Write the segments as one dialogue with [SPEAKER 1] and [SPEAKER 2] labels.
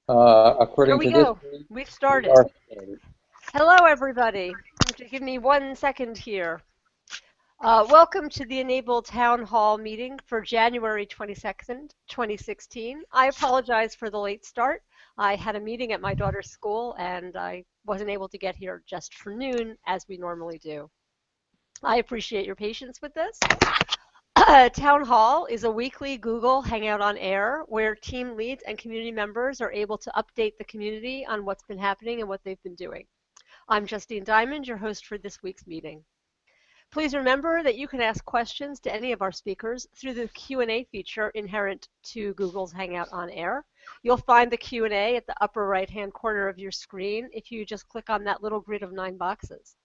[SPEAKER 1] Here
[SPEAKER 2] According
[SPEAKER 1] we
[SPEAKER 2] to this
[SPEAKER 1] go.
[SPEAKER 2] week,
[SPEAKER 1] We've
[SPEAKER 2] we
[SPEAKER 1] started.
[SPEAKER 2] are started.
[SPEAKER 1] Hello, everybody. Give me 1 second here. Welcome to the e-NABLE Town Hall meeting for January 22nd, 2016. I apologize for the late start. I had a meeting at my daughter's school and I wasn't able to get here just for noon as we normally do. I appreciate your patience with this. Town Hall is a weekly Google Hangout on Air where team leads and community members are able to update the community on what's been happening and what they've been doing. I'm Justine Diamond, your host for this week's meeting. Please remember that you can ask questions to any of our speakers through the Q&A feature inherent to Google's Hangout on Air. You'll find the Q&A at the upper right-hand corner of your screen if you just click on that little grid of 9 boxes.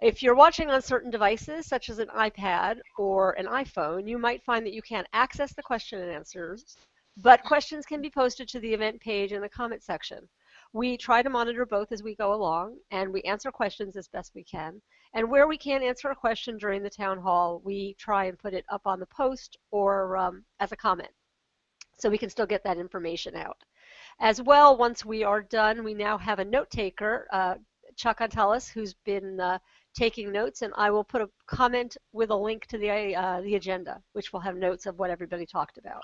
[SPEAKER 1] If you're watching on certain devices, such as an iPad or an iPhone, you might find that you can't access the question and answers, but questions can be posted to the event page in the comment section. We try to monitor both as we go along, and we answer questions as best we can. And where we can't answer a question during the town hall, we try and put it up on the post or as a comment, so we can still get that information out. As well, once we are done, we now have a note taker, Chuck Antelis, who's been taking notes, and I will put a comment with a link to the agenda, which will have notes of what everybody talked about.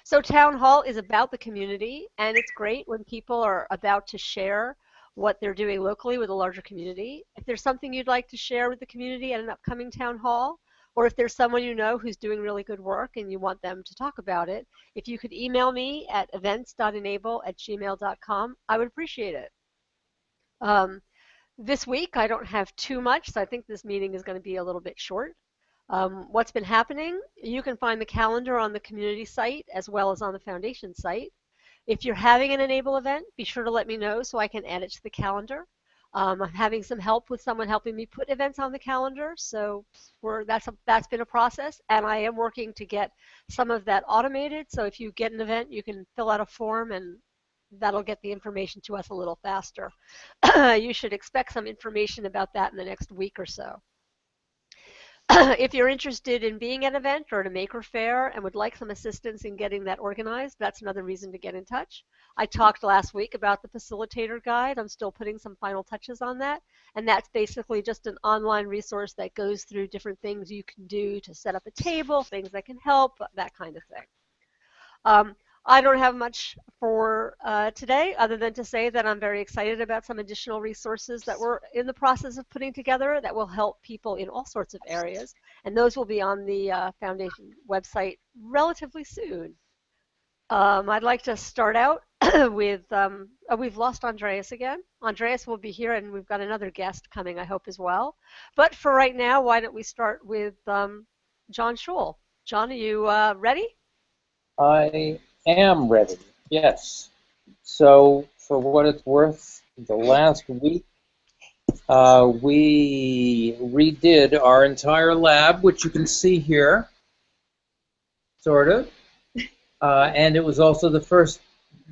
[SPEAKER 1] So Town Hall is about the community, and it's great when people are about to share what they're doing locally with a larger community. If there's something you'd like to share with the community at an upcoming town hall, or if there's someone you know who's doing really good work and you want them to talk about it, if you could email me at events.enable@gmail.com, I would appreciate it. Um, this week, I don't have too much, so I think this meeting is going to be a little bit short. What's been happening? You can find the calendar on the community site as well as on the foundation site. If you're having an e-NABLE event, be sure to let me know so I can add it to the calendar. I'm having some help with someone helping me put events on the calendar, so that's been a process, and I am working to get some of that automated. So if you get an event, you can fill out a form, and that'll get the information to us a little faster. You should expect some information about that in the next week or so. If you're interested in being at an event or at a maker fair and would like some assistance in getting that organized, that's another reason to get in touch. I talked last week about the facilitator guide. I'm still putting some final touches on that. And that's basically just an online resource that goes through different things you can do to set up a table, things that can help, that kind of thing. I don't have much for today other than to say that I'm very excited about some additional resources that we're in the process of putting together that will help people in all sorts of areas. And those will be on the foundation website relatively soon. I'd like to start out with, we've lost Andreas again. Andreas will be here and we've got another guest coming, I hope, as well. But for right now, why don't we start with John Schul. John, are you ready?
[SPEAKER 2] I am ready, yes. So, for what it's worth, the last week we redid our entire lab, which you can see here, sort of. And it was also the first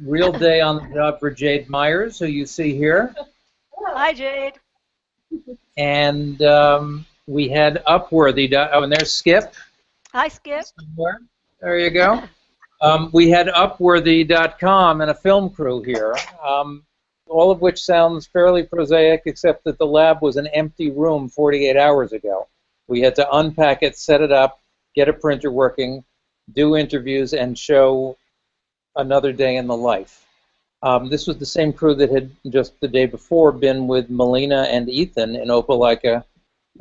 [SPEAKER 2] real day on the job for Jade Myers, who you see here.
[SPEAKER 1] Hi, Jade.
[SPEAKER 2] And we had Upworthy. Oh, and there's Skip.
[SPEAKER 1] Hi, Skip.
[SPEAKER 2] Somewhere. There you go. We had Upworthy.com and a film crew here, all of which sounds fairly prosaic, except that the lab was an empty room 48 hours ago. We had to unpack it, set it up, get a printer working, do interviews, and show another day in the life. This was the same crew that had just the day before been with Melina and Ethan in Opelika,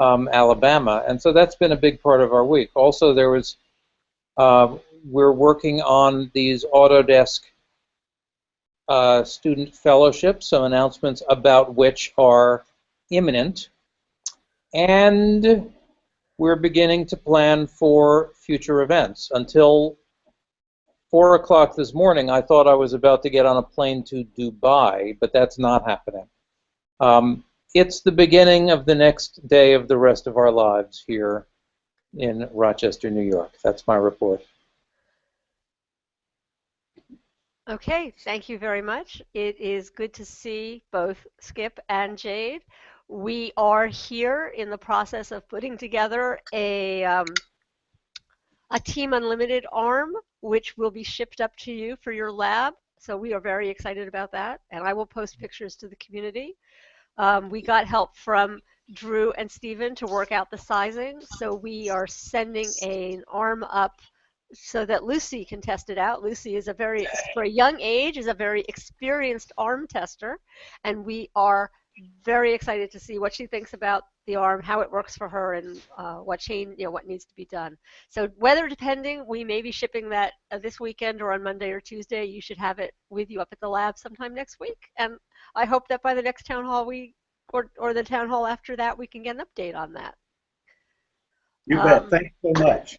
[SPEAKER 2] Alabama, and so that's been a big part of our week. Also, there was we're working on these Autodesk student fellowships, some announcements about which are imminent, and we're beginning to plan for future events. Until 4 o'clock this morning, I thought I was about to get on a plane to Dubai, but that's not happening. It's the beginning of the next day of the rest of our lives here in Rochester, New York. That's my report.
[SPEAKER 1] Okay, thank you very much. It is good to see both Skip and Jade. We are here in the process of putting together a Team Unlimited arm, which will be shipped up to you for your lab. So we are very excited about that, and I will post pictures to the community. We got help from Drew and Steven to work out the sizing, so we are sending an arm up so that Lucy can test it out. Lucy is for a young age, is a very experienced arm tester, and we are very excited to see what she thinks about the arm, how it works for her, and what needs to be done. So weather depending, we may be shipping that this weekend or on Monday or Tuesday. You should have it with you up at the lab sometime next week, and I hope that by the next town hall or the town hall after that, we can get an update on that.
[SPEAKER 3] You bet. Thanks so much.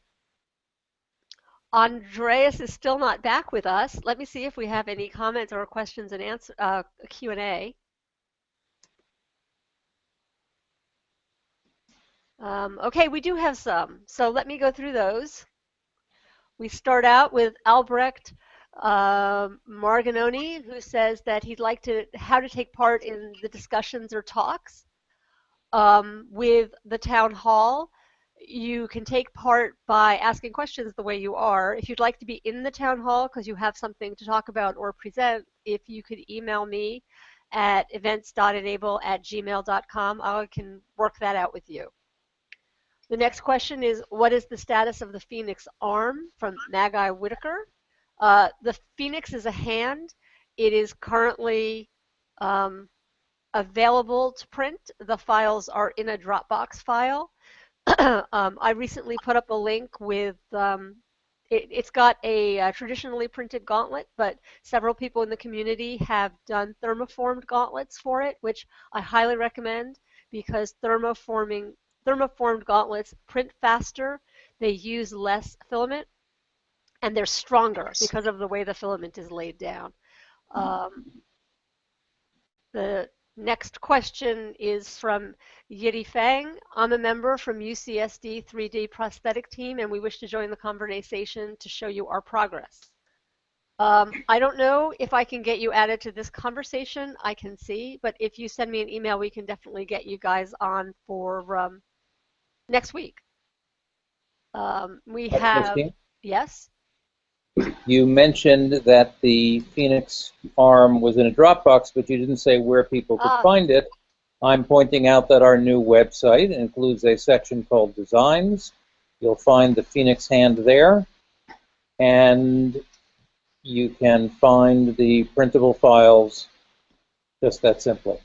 [SPEAKER 1] Andreas is still not back with us. Let me see if we have any comments or questions and answer Q&A. Okay, we do have some. So let me go through those. We start out with Albrecht Marganoni, who says that he'd like how to take part in the discussions or talks with the town hall. You can take part by asking questions the way you are. If you'd like to be in the town hall because you have something to talk about or present, if you could email me at events.enable@gmail.com, I can work that out with you. The next question is, what is the status of the Phoenix arm, from Magai Whitaker? The Phoenix is a hand. It is currently available to print. The files are in a Dropbox file. I recently put up a link with, it's got a traditionally printed gauntlet, but several people in the community have done thermoformed gauntlets for it, which I highly recommend because thermoformed gauntlets print faster, they use less filament, and they're stronger because of the way the filament is laid down. The next question is from Yidi Fang. I'm a member from UCSD 3D prosthetic team, and we wish to join the conversation to show you our progress. I don't know if I can get you added to this conversation. I can see, but if you send me an email, we can definitely get you guys on for next week. We have, yes?
[SPEAKER 2] You mentioned that the Phoenix arm was in a Dropbox, but you didn't say where people could find it. I'm pointing out that our new website includes a section called Designs. You'll find the Phoenix hand there, and you can find the printable files just that simply.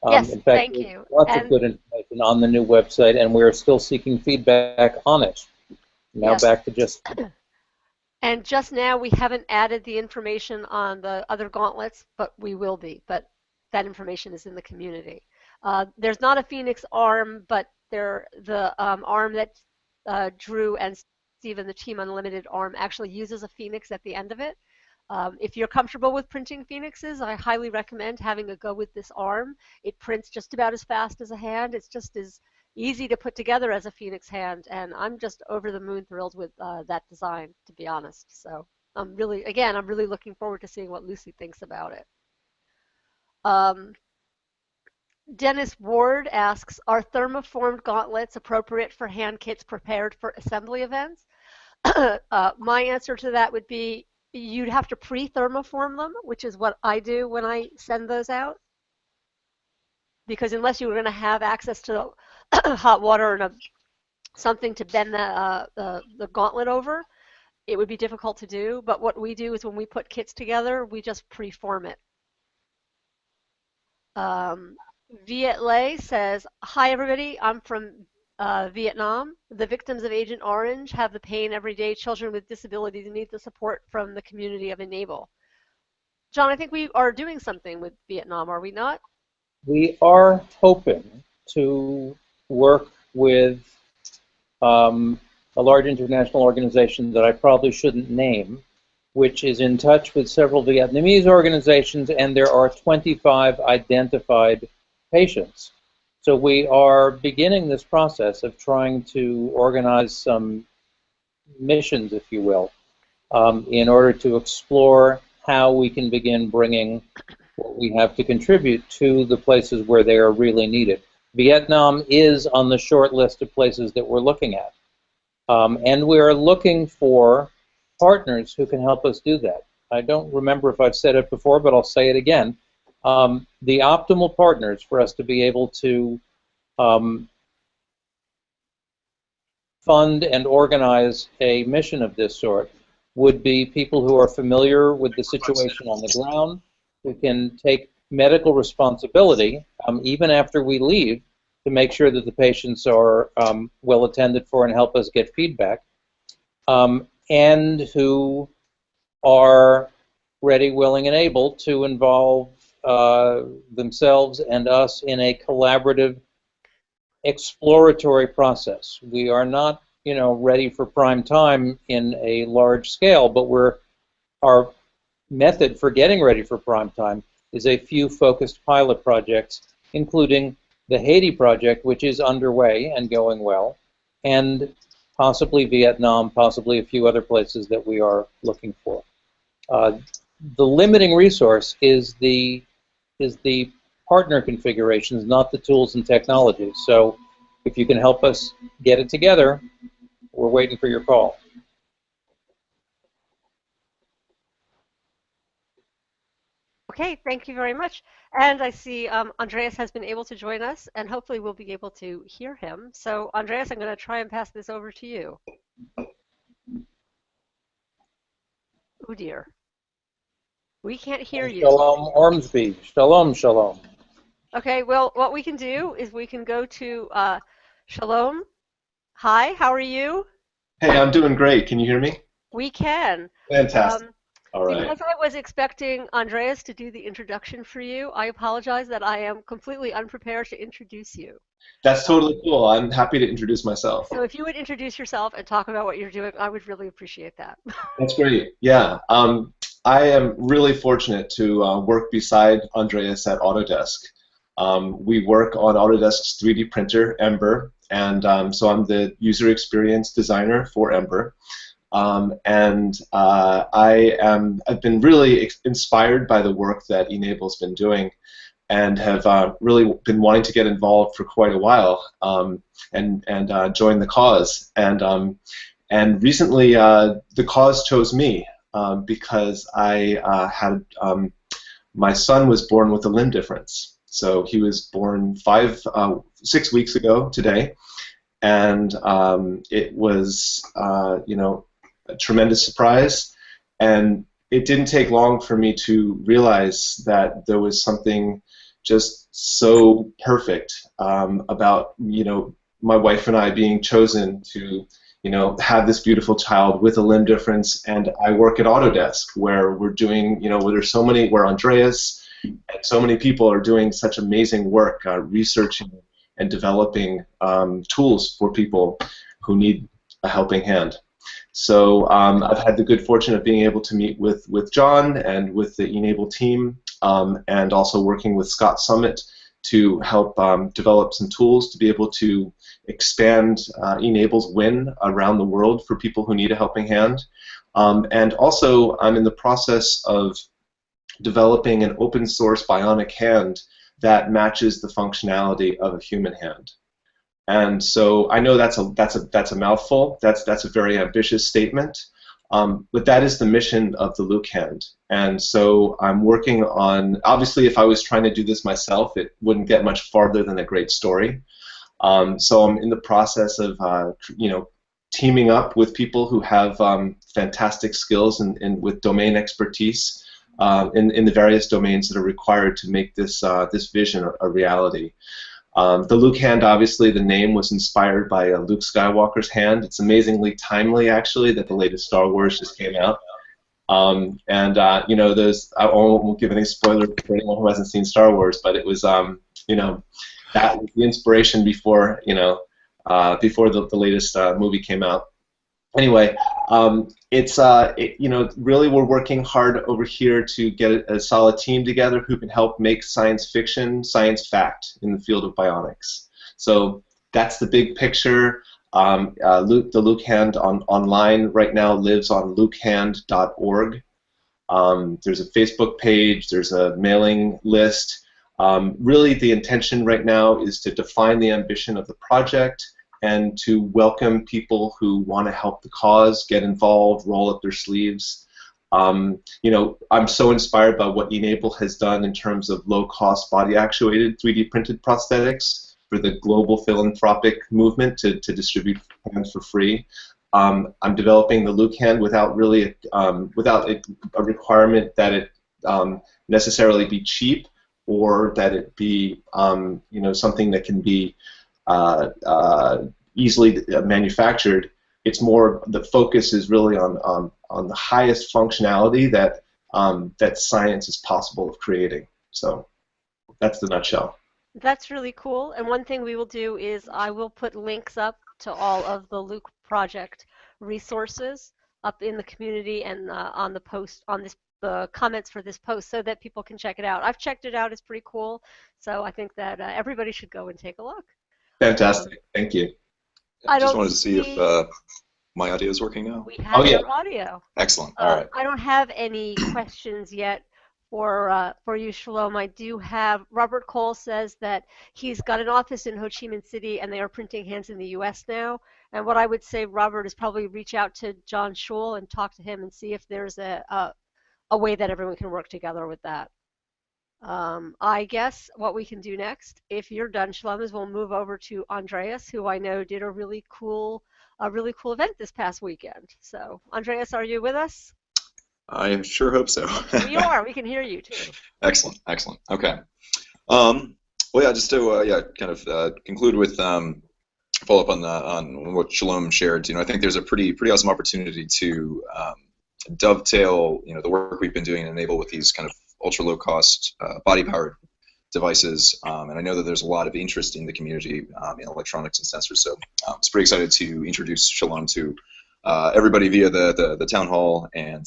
[SPEAKER 1] Yes,
[SPEAKER 2] in fact,
[SPEAKER 1] thank you.
[SPEAKER 2] Lots of good information on the new website, and we're still seeking feedback on it. Now
[SPEAKER 1] yes.
[SPEAKER 2] Back to just...
[SPEAKER 1] And just now, we haven't added the information on the other gauntlets, but we will be. But that information is in the community. There's not a Phoenix arm, but the arm that Drew and Steven, the Team Unlimited arm, actually uses a Phoenix at the end of it. If you're comfortable with printing Phoenixes, I highly recommend having a go with this arm. It prints just about as fast as a hand. It's just as easy to put together as a Phoenix hand, and I'm just over the moon thrilled with that design, to be honest. So I'm really looking forward to seeing what Lucy thinks about it. Dennis Ward asks, are thermoformed gauntlets appropriate for hand kits prepared for assembly events? My answer to that would be you'd have to pre-thermoform them, which is what I do when I send those out. Because unless you were going to have access to hot water and something to bend the gauntlet over, it would be difficult to do. But what we do is when we put kits together, we just preform it. Viet Lei says, hi everybody, I'm from Vietnam. The victims of Agent Orange have the pain every day. Children with disabilities need the support from the community of Enable. John, I think we are doing something with Vietnam, are we not?
[SPEAKER 2] We are hoping to work with a large international organization that I probably shouldn't name, which is in touch with several Vietnamese organizations, and there are 25 identified patients. So we are beginning this process of trying to organize some missions, if you will, in order to explore how we can begin bringing what we have to contribute to the places where they are really needed. Vietnam is on the short list of places that we're looking at. And we are looking for partners who can help us do that. I don't remember if I've said it before, but I'll say it again. The optimal partners for us to be able to fund and organize a mission of this sort would be people who are familiar with the situation on the ground, who can take medical responsibility even after we leave to make sure that the patients are well attended for and help us get feedback, and who are ready, willing, and able to involve themselves and us in a collaborative, exploratory process. We are not, ready for prime time in a large scale, but our method for getting ready for prime time is a few focused pilot projects, including the Haiti project, which is underway and going well, and possibly Vietnam, possibly a few other places that we are looking for. The limiting resource is the partner configurations, not the tools and technologies. So if you can help us get it together, we're waiting for your call.
[SPEAKER 1] Okay, thank you very much. And I see Andreas has been able to join us, and hopefully we'll be able to hear him. So Andreas, I'm going to try and pass this over to you. Oh dear. We can't hear you.
[SPEAKER 2] Shalom Ormsby. Shalom, shalom.
[SPEAKER 1] Okay, well, what we can do is we can go to Shalom. Hi, how are you?
[SPEAKER 4] Hey, I'm doing great. Can you hear me?
[SPEAKER 1] We can.
[SPEAKER 4] Fantastic. All right.
[SPEAKER 1] Because I was expecting Andreas to do the introduction for you, I apologize that I am completely unprepared to introduce you.
[SPEAKER 4] That's totally cool. I'm happy to introduce myself.
[SPEAKER 1] So if you would introduce yourself and talk about what you're doing, I would really appreciate that.
[SPEAKER 4] That's great. Yeah. I am really fortunate to work beside Andreas at Autodesk. We work on Autodesk's 3D printer, Ember, and so I'm the user experience designer for Ember. I've been really inspired by the work that e-NABLE's been doing, and have really been wanting to get involved for quite a while, and join the cause. And recently, the cause chose me because I had my son was born with a limb difference. So he was born 6 weeks ago today, and it was a tremendous surprise, and it didn't take long for me to realize that there was something just so perfect about my wife and I being chosen to have this beautiful child with a limb difference. And I work at Autodesk, where we're doing where there's so many, where Andreas and so many people are doing such amazing work researching and developing tools for people who need a helping hand. So I've had the good fortune of being able to meet with John and with the e-NABLE team, and also working with Scott Summit to help develop some tools to be able to expand e-NABLE's win around the world for people who need a helping hand. And also, I'm in the process of developing an open source bionic hand that matches the functionality of a human hand. And so I know that's a mouthful. That's a very ambitious statement, but that is the mission of the Luke hand. And so I'm working on. Obviously, if I was trying to do this myself, it wouldn't get much farther than a great story. So I'm in the process of teaming up with people who have fantastic skills and with domain expertise in the various domains that are required to make this this vision a reality. The Luke hand, obviously, the name was inspired by Luke Skywalker's hand. It's amazingly timely, actually, that the latest Star Wars just came out. There's, I won't give any spoilers for anyone who hasn't seen Star Wars, but it was, that was the inspiration before, before the latest movie came out. Anyway, really we're working hard over here to get a solid team together who can help make science fiction science fact in the field of bionics. So that's the big picture. The Luke Hand online right now lives on lukehand.org. There's a Facebook page. There's a mailing list. Really, the intention right now is to define the ambition of the project and to welcome people who want to help the cause, get involved, roll up their sleeves. You know, I'm so inspired by what e-NABLE has done in terms of low-cost body-actuated 3D printed prosthetics for the global philanthropic movement to distribute hands for free. I'm developing the Luke hand without really without a requirement that it necessarily be cheap or that it be you know, something that can be easily manufactured. It's more, the focus is really on the highest functionality that that science is possible of creating. So that's the nutshell.
[SPEAKER 1] That's really cool. And one thing we will do is I will put links up to all of the Luke Project resources up in the community and on the post, on this, the comments for this post, so that people can check it out. I've checked it out. It's pretty cool. So I think that everybody should go and take a look.
[SPEAKER 4] Fantastic. Thank you.
[SPEAKER 1] I
[SPEAKER 5] Just
[SPEAKER 1] don't
[SPEAKER 5] wanted to see
[SPEAKER 1] see
[SPEAKER 5] if my audio is working now.
[SPEAKER 1] we have
[SPEAKER 4] yeah.
[SPEAKER 1] your audio.
[SPEAKER 5] Excellent. All right.
[SPEAKER 1] I don't have any questions yet for you, Shalom. I do have, Robert Cole says that he's got an office in Ho Chi Minh City and they are printing hands in the US now. And what I would say, Robert, is probably reach out to John Schul and talk to him and see if there's a way that everyone can work together with that. I guess what we can do next, if you're done, Shalom, is we'll move over to Andreas, who I know did a really cool event this past weekend. So, Andreas, are you with us?
[SPEAKER 5] I sure hope so.
[SPEAKER 1] You are. We can hear you too.
[SPEAKER 5] Excellent. Excellent. Okay. Well, yeah, just to kind of conclude with follow up on what Shalom shared. You know, I think there's a pretty awesome opportunity to dovetail, you know, the work we've been doing in e-NABLE with these kind of ultra low cost body powered devices, and I know that there's a lot of interest in the community in electronics and sensors. So I was pretty excited to introduce Shalom to everybody via the town hall, and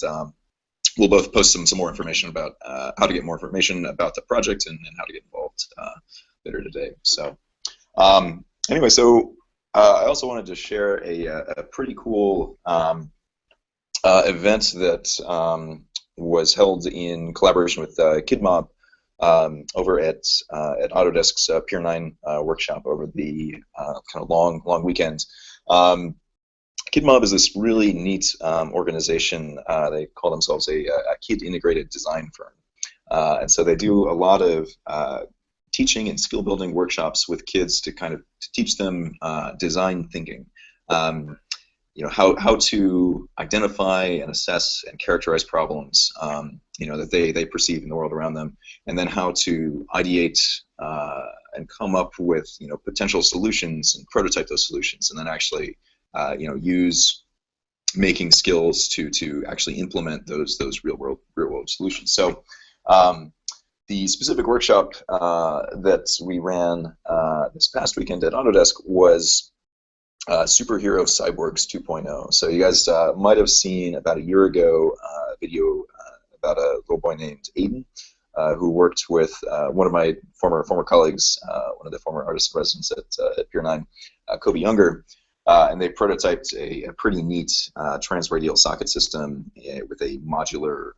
[SPEAKER 5] we'll both post some more information about how to get more information about the project and how to get involved later today. So anyway, so I also wanted to share a pretty cool event that was held in collaboration with KidMob over at Autodesk's Pier 9 workshop over the kind of long weekend. KidMob is this really neat organization. They call themselves a kid integrated design firm, and so they do a lot of teaching and skill building workshops with kids to kind of teach them design thinking. You know, how to identify and assess and characterize problems, you know, that they perceive in the world around them, and then how to ideate and come up with, you know, potential solutions and prototype those solutions, and then actually you know, use making skills to actually implement those real world solutions. So the specific workshop that we ran this past weekend at Autodesk was Superhero Cyborgs 2.0. So you guys might have seen about a year ago a video about a little boy named Aiden who worked with one of my former colleagues, one of the former artist residents at Pier 9, Kobe Younger, and they prototyped a pretty neat transradial socket system with a modular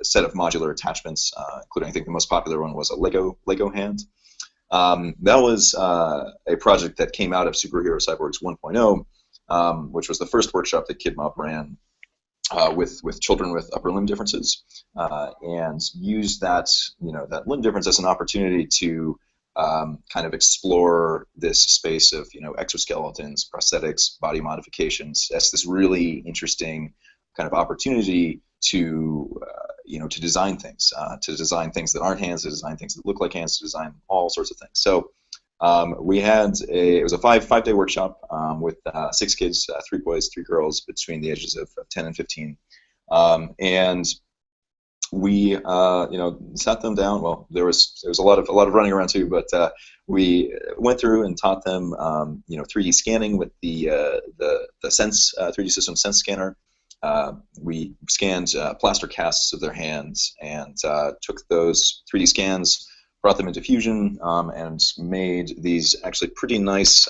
[SPEAKER 5] set of modular attachments, including, I think the most popular one was a Lego hand. That was a project that came out of Superhero Cyborgs 1.0, which was the first workshop that KidMob ran with children with upper limb differences, and used that, you know, that limb difference as an opportunity to kind of explore this space of, you know, exoskeletons, prosthetics, body modifications as this really interesting kind of opportunity to you know, to design things that aren't hands, to design things that look like hands, to design all sorts of things. So we had it was a five-day workshop with 6 kids, 3 boys, 3 girls between the ages of 10 and 15, and we you know, sat them down. Well, there was a lot of running around too, but we went through and taught them you know, 3D scanning with the Sense 3D System Sense scanner. We scanned plaster casts of their hands and took those 3D scans, brought them into Fusion, and made these actually pretty nice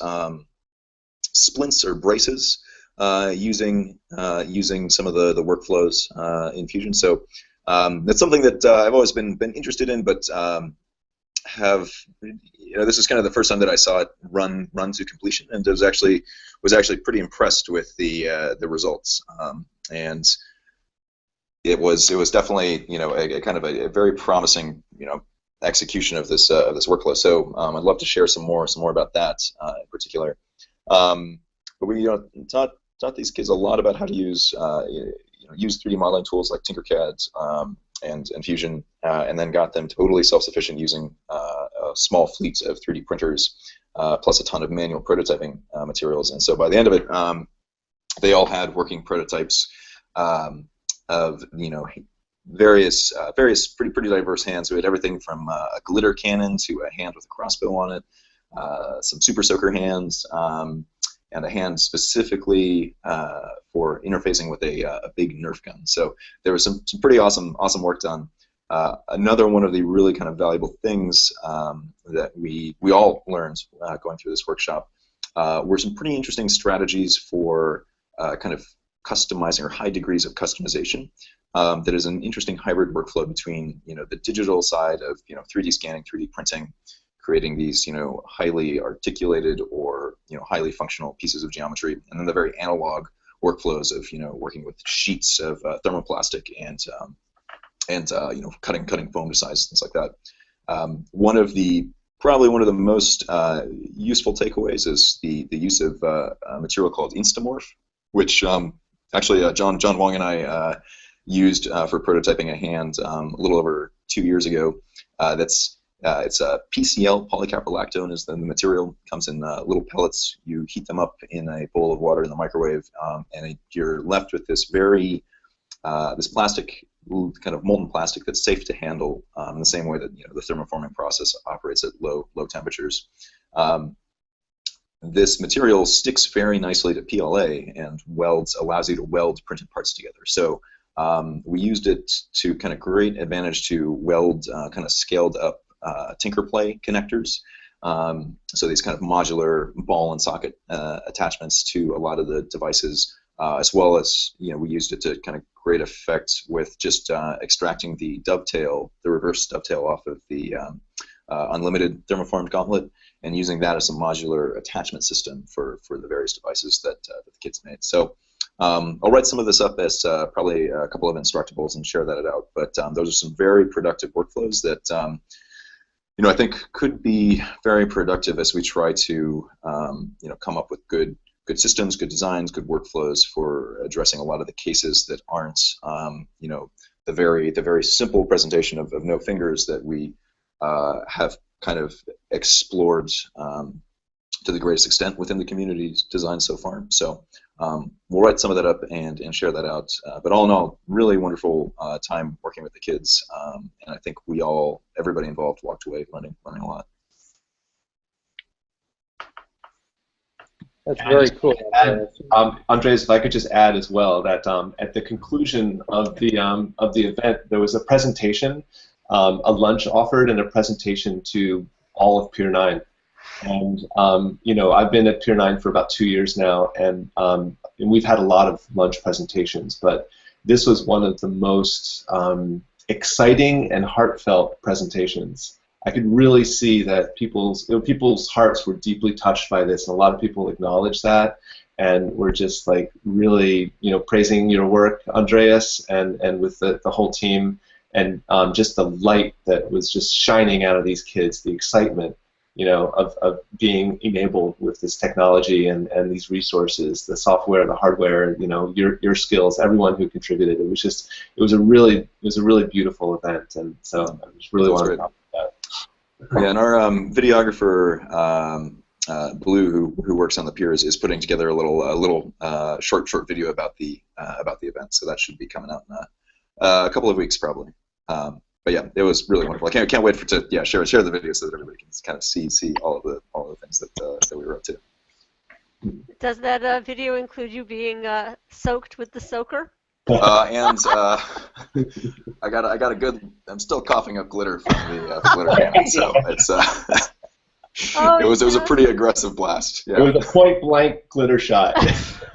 [SPEAKER 5] splints or braces using some of the workflows in Fusion. So that's something that I've always been interested in, but you know, this is kind of the first time that I saw it run to completion, and was actually pretty impressed with the results. And it was definitely, you know, a kind of a very promising, you know, execution of this workflow. So I'd love to share some more about that in particular. But we, you know, taught these kids a lot about how to use use 3D modeling tools like Tinkercad and Fusion, and then got them totally self-sufficient using a small fleet of 3D printers, plus a ton of manual prototyping materials. And so by the end of it, they all had working prototypes of, you know, various pretty diverse hands. We had everything from a glitter cannon to a hand with a crossbow on it, some super soaker hands, and a hand specifically for interfacing with a big Nerf gun. So there was some pretty awesome work done. Another one of the really kind of valuable things that we all learned going through this workshop were some pretty interesting strategies for kind of customizing, or high degrees of customization. That is an interesting hybrid workflow between, you know, the digital side of, you know, 3D scanning, 3D printing, creating these, you know, highly articulated or, you know, highly functional pieces of geometry, and then the very analog workflows of, you know, working with sheets of thermoplastic and you know, cutting foam to size, things like that. Probably one of the most useful takeaways is the use of a material called Instamorph, which actually John Wong and I used for prototyping a hand a little over 2 years ago. It's a PCL, polycaprolactone is the material. Comes in little pellets. You heat them up in a bowl of water in the microwave, and you're left with this this plastic, kind of molten plastic that's safe to handle, in the same way that, you know, the thermoforming process operates at low temperatures. This material sticks very nicely to PLA and allows you to weld printed parts together. So we used it to kind of great advantage to weld kind of scaled up Tinkerplay connectors. So these kind of modular ball and socket attachments to a lot of the devices, as well as, you know, we used it to kind of great effect with just extracting the reverse dovetail off of the unlimited thermoformed gauntlet, and using that as a modular attachment system for the various devices that the kids made. So I'll write some of this up as probably a couple of instructables and share that out. But those are some very productive workflows that you know, I think could be very productive as we try to you know, come up with good systems, good designs, good workflows for addressing a lot of the cases that aren't you know, the very simple presentation of no fingers that we have kind of explored to the greatest extent within the community's design so far. So we'll write some of that up and share that out. But all in all, really wonderful time working with the kids, and I think everybody involved walked away learning a lot.
[SPEAKER 2] That's very cool.
[SPEAKER 4] Andres, if I could just add as well that at the conclusion of the event, there was a presentation, a lunch offered, and a presentation to all of Pier 9. And you know, I've been at Pier 9 for about 2 years now, and we've had a lot of lunch presentations, but this was one of the most exciting and heartfelt presentations. I could really see that people's hearts were deeply touched by this, and a lot of people acknowledged that, and were just like really, you know, praising your work, Andreas, and with the whole team, and just the light that was just shining out of these kids, the excitement, you know, of being enabled with this technology and these resources, the software, the hardware, you know, your skills, everyone who contributed. It was a really beautiful event, and so I just really wanted to talk about that.
[SPEAKER 5] Yeah, and our videographer Blue, who works on the piers, is putting together a little short video about the event. So that should be coming out in a couple of weeks probably. But yeah, it was really wonderful. I can't wait to share the video so that everybody can kind of see all of the things that we were up to.
[SPEAKER 1] Does that video include you being soaked with the soaker?
[SPEAKER 5] And I got a good. I'm still coughing up glitter from the glitter cannon, so it's it was a pretty aggressive blast. Yeah.
[SPEAKER 4] It was a point blank glitter shot.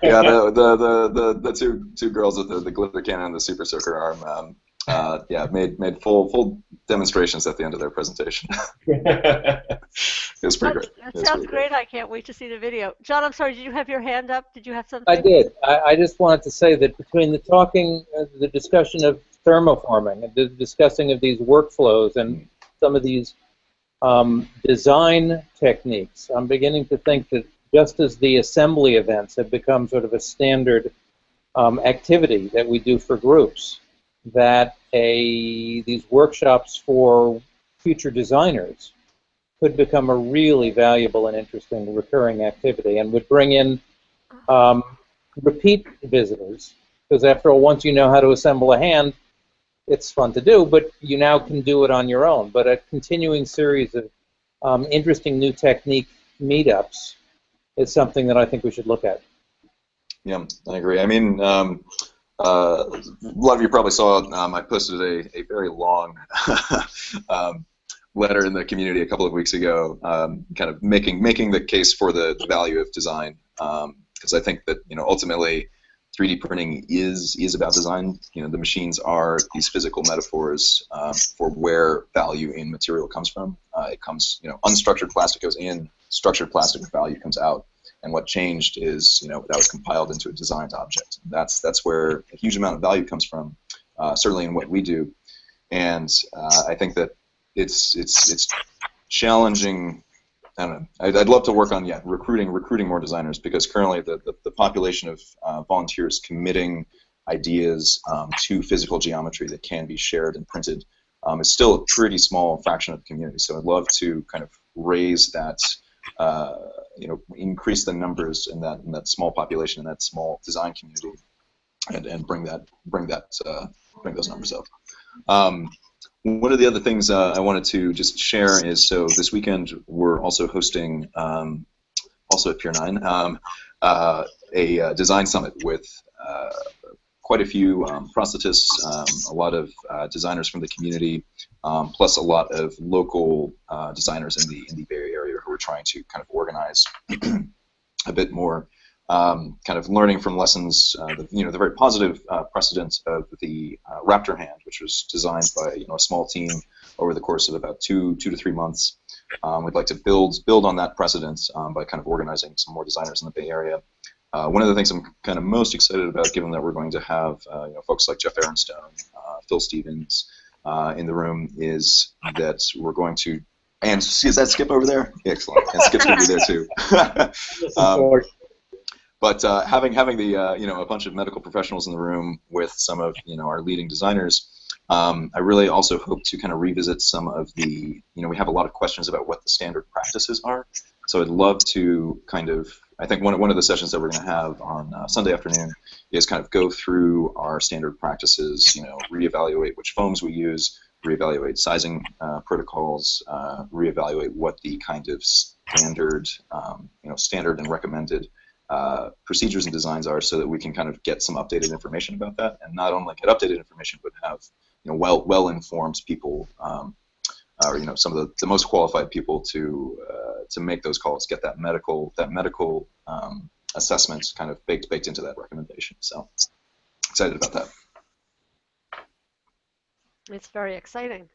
[SPEAKER 5] Yeah, the two girls with the glitter cannon and the super soaker arm. yeah, made full demonstrations at the end of their presentation. It was pretty great.
[SPEAKER 1] That sounds great. I can't wait to see the video. John, I'm sorry, did you have your hand up? Did you have something?
[SPEAKER 2] I did. I just wanted to say that between the discussion of thermoforming and the discussing of these workflows and some of these design techniques, I'm beginning to think that just as the assembly events have become sort of a standard activity that we do for groups, that these workshops for future designers could become a really valuable and interesting recurring activity and would bring in repeat visitors, because after all, once you know how to assemble a hand, it's fun to do, but you now can do it on your own. But a continuing series of interesting new technique meetups is something that I think we should look at.
[SPEAKER 5] Yeah, I agree. I mean, a lot of you probably saw I posted a very long letter in the community a couple of weeks ago, kind of making the case for the value of design, because I think that ultimately 3D printing is about design. The machines are these physical metaphors for where value in material comes from. It comes, unstructured plastic goes in, structured plastic value comes out. And what changed is, that was compiled into a designed object. That's where a huge amount of value comes from, certainly in what we do. And I think that it's challenging. I don't know. I'd love to work on recruiting more designers, because currently the population of volunteers committing ideas to physical geometry that can be shared and printed is still a pretty small fraction of the community. So I'd love to kind of raise that. Increase the numbers in that small population, in that small design community, and bring those numbers up. One of the other things I wanted to just share is, so this weekend we're also hosting, also at Pier 9, a design summit with quite a few prosthetists, a lot of designers from the community, plus a lot of local designers in the Bay Area who are trying to kind of organize a bit more, kind of learning from lessons, the very positive precedent of the Raptor hand, which was designed by a small team over the course of about two to 3 months. We'd like to build on that precedent by kind of organizing some more designers in the Bay Area. One of the things I'm kind of most excited about, given that we're going to have folks like Jeff Aronstone, Phil Stevens in the room, is that we're going to, and is that Skip over there? Excellent. And Skip's going to be there too. But having the a bunch of medical professionals in the room with some of our leading designers, I really also hope to kind of revisit some of the we have a lot of questions about what the standard practices are. So I'd love to kind of, I think one of the sessions that we're going to have on Sunday afternoon is kind of go through our standard practices, reevaluate which foams we use, reevaluate sizing protocols, reevaluate what the kind of standard, standard and recommended procedures and designs are, so that we can kind of get some updated information about that, and not only get updated information, but have well-informed people, or some of the most qualified people to make those calls, get that medical assessment kind of baked into that recommendation. So excited about that.
[SPEAKER 1] It's very exciting.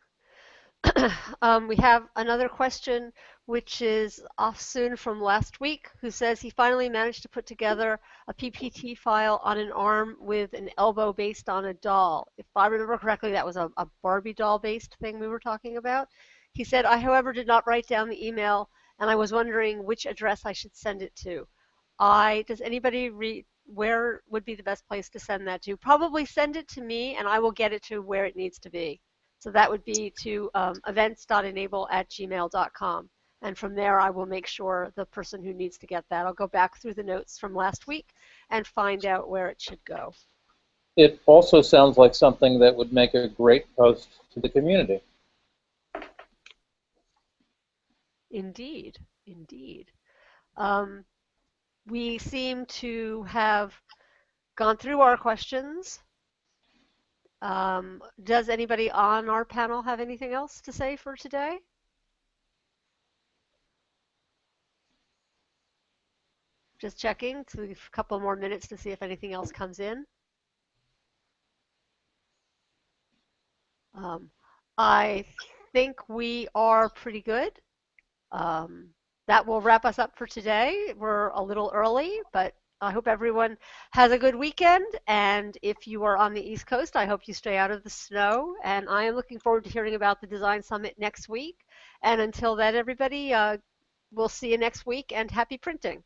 [SPEAKER 1] We have another question, which is Afsoon from last week, who says he finally managed to put together a PPT file on an arm with an elbow based on a doll. If I remember correctly, that was a Barbie doll based thing we were talking about. He said, I, however, did not write down the email, and I was wondering which address I should send it to. Does anybody where would be the best place to send that to? Probably send it to me, and I will get it to where it needs to be. So that would be to events.enable@gmail.com. And from there, I will make sure the person who needs to get that, I'll go back through the notes from last week and find out where it should go.
[SPEAKER 2] It also sounds like something that would make a great post to the community.
[SPEAKER 1] Indeed, indeed. We seem to have gone through our questions. Does anybody on our panel have anything else to say for today? Just checking, so we have a couple more minutes to see if anything else comes in. Um, I think we are pretty good. Um, that will wrap us up for today. We're a little early, but I hope everyone has a good weekend. And if you are on the East Coast, I hope you stay out of the snow. And I am looking forward to hearing about the Design Summit next week. And until then, everybody, we'll see you next week and happy printing.